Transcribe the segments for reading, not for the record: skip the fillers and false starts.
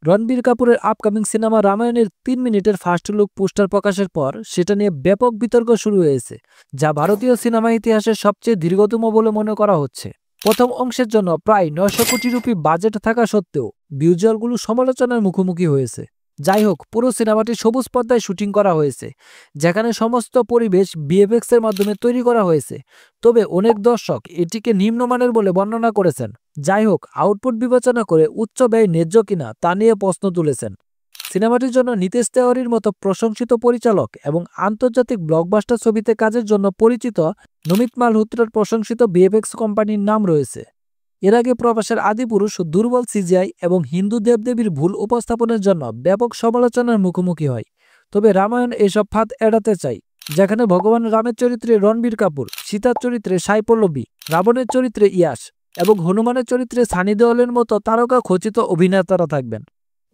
রণবীর কাপুরের upcoming cinema রামায়ণের ৩ মিনিটের ফার্স্ট লুক পোস্টার প্রকাশের পর সেটা নিয়ে ব্যাপক বিতর্ক শুরু হয়েছে, যা ভারতীয় সিনেমা ইতিহাসের সবচেয়ে দীর্ঘতম বলে মনে করা হচ্ছে। প্রথম অংশের জন্য প্রায় ৯০০ কোটি রুপি বাজেট থাকা সত্ত্বেও ভিজুয়ালগুলো সমালোচনার মুখোমুখি হয়েছে। যাই হোক, পুরো সিনেমাটি সবুজ পর্দায় শুটিং করা হয়েছে, যেখানে সমস্ত পরিবেশ ভিএফএক্স এর মাধ্যমে তৈরি করা হয়েছে। তবে অনেক দর্শক এটিকে নিম্নমানের বলে বর্ণনা করেছেন। যাই হোক, আউটপুট বিবেচনা করে উচ্চ ব্যয় ন্যায্য কিনা তা নিয়ে প্রশ্ন তুলেছেন। সিনেমাটির জন্য নিতেশ তেওয়ারির মতো প্রশংসিত পরিচালক এবং আন্তর্জাতিক ব্লকবাস্টার ছবিতে কাজের জন্য পরিচিত নমিত মালহোত্রার প্রশংসিত ভিএফএক্স কোম্পানির নাম রয়েছে। এর আগে প্রবাসের আদিপুরুষ দুর্বল সিজিআই এবং হিন্দু দেবদেবীর ভুল উপস্থাপনের জন্য ব্যাপক সমালোচনার মুখোমুখি হয়। তবে রামায়ণ এসব ফাঁদ এড়াতে চাই, যেখানে ভগবান রামের চরিত্রে রণবীর কাপুর, সীতার চরিত্রে সাই পল্লবী, রাবণের চরিত্রে ইয়াশ এবং হনুমানের চরিত্রে সানি দেওয়ালের মতো তারকা খচিত অভিনেতারা থাকবেন।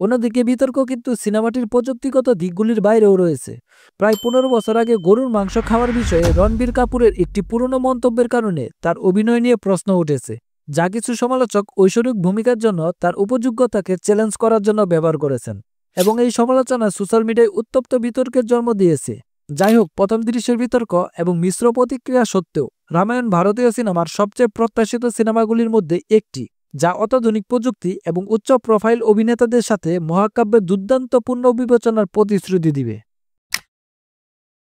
অন্যদিকে বিতর্ক কিন্তু সিনেমাটির প্রযুক্তিগত দিকগুলির বাইরেও রয়েছে। প্রায় ১৫ বছর আগে গরুর মাংস খাওয়ার বিষয়ে রণবীর কাপুরের একটি পুরনো মন্তব্যের কারণে তার অভিনয় নিয়ে প্রশ্ন উঠেছে, যা কিছু সমালোচক ঐশ্বরিক ভূমিকার জন্য তার উপযোগ্যতাকে চ্যালেঞ্জ করার জন্য ব্যবহার করেছেন, এবং এই সমালোচনা সোশ্যাল মিডিয়ায় উত্তপ্ত বিতর্কের জন্ম দিয়েছে। যাই হোক, প্রথম দৃশ্যের বিতর্ক এবং মিশ্র প্রতিক্রিয়া সত্ত্বেও রামায়ণ ভারতীয় সিনেমার সবচেয়ে প্রত্যাশিত সিনেমাগুলির মধ্যে একটি, যা অত্যাধুনিক প্রযুক্তি এবং উচ্চ প্রোফাইল অভিনেতাদের সাথে মহাকাব্যের দুর্দান্ত পূর্ণ বিবেচনার প্রতিশ্রুতি দিবে।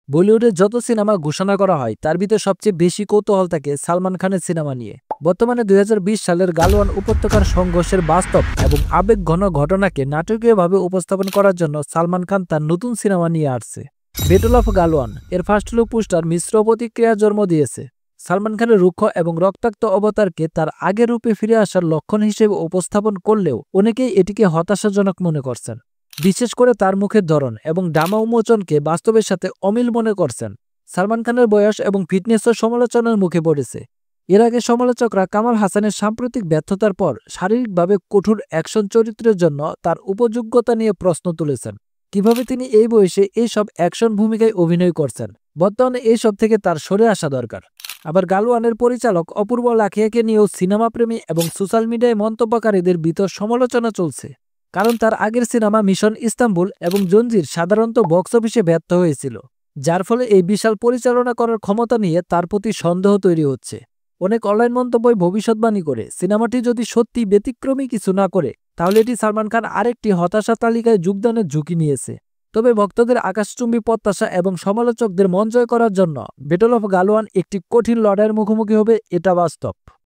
বলিউডে যত সিনেমা ঘোষণা করা হয় তার ভিতরে সবচেয়ে বেশি কৌতূহল থাকে সালমান খানের সিনেমা নিয়ে। বর্তমানে ২০২০ সালের গালওয়ান উপত্যকার সংঘর্ষের বাস্তব এবং আবেগঘন ঘটনাকে নাটকীয়ভাবে উপস্থাপন করার জন্য সালমান খান তার নতুন সিনেমা নিয়ে আসছে। ব্যাটল অফ গালওয়ান এর ফার্স্ট লুক পোস্টার মিশ্র প্রতিক্রিয়া জন্ম দিয়েছে। সালমান খানের রুক্ষ এবং রক্তাক্ত অবতারকে তার আগের রূপে ফিরে আসার লক্ষণ হিসেবে উপস্থাপন করলেও অনেকেই এটিকে হতাশাজনক মনে করছেন, বিশেষ করে তার মুখের ধরন এবং ডামা উন্মোচনকে বাস্তবের সাথে অমিল মনে করছেন। সালমান খানের বয়স এবং ফিটনেসও সমালোচনার মুখে পড়েছে। এর আগে সমালোচকরা কামাল হাসানের সাম্প্রতিক ব্যর্থতার পর শারীরিকভাবে কঠোর অ্যাকশন চরিত্রের জন্য তার উপযোগ্যতা নিয়ে প্রশ্ন তুলেছেন। কিভাবে তিনি এই বয়সে এইসব অ্যাকশন ভূমিকায় অভিনয় করছেন? বর্তমানে এইসব থেকে তার সরে আসা দরকার। আবার গালওয়ানের পরিচালক অপূর্ব লাখিয়াকে নিয়েও সিনেমা প্রেমী এবং সোশ্যাল মিডিয়ায় মন্তব্যকারীদের ভিতর সমালোচনা চলছে, কারণ তার আগের সিনেমা মিশন ইস্তাম্বুল এবং জঞ্জির সাধারণত বক্স অফিসে ব্যর্থ হয়েছিল, যার ফলে এই বিশাল পরিচালনা করার ক্ষমতা নিয়ে তার প্রতি সন্দেহ তৈরি হচ্ছে। অনেক অনলাইন মন্তব্যই ভবিষ্যৎবাণী করে সিনেমাটি যদি সত্যি ব্যতিক্রমী কিছু না করে, তাহলে এটি সালমান খান আরেকটি হতাশা তালিকায় যোগদানের ঝুঁকি নিয়েছে। তবে ভক্তদের আকাশচুম্বী প্রত্যাশা এবং সমালোচকদের মন জয় করার জন্য ব্যাটল অফ গালওয়ান একটি কঠিন লড়াইয়ের মুখোমুখি হবে, এটা বাস্তব।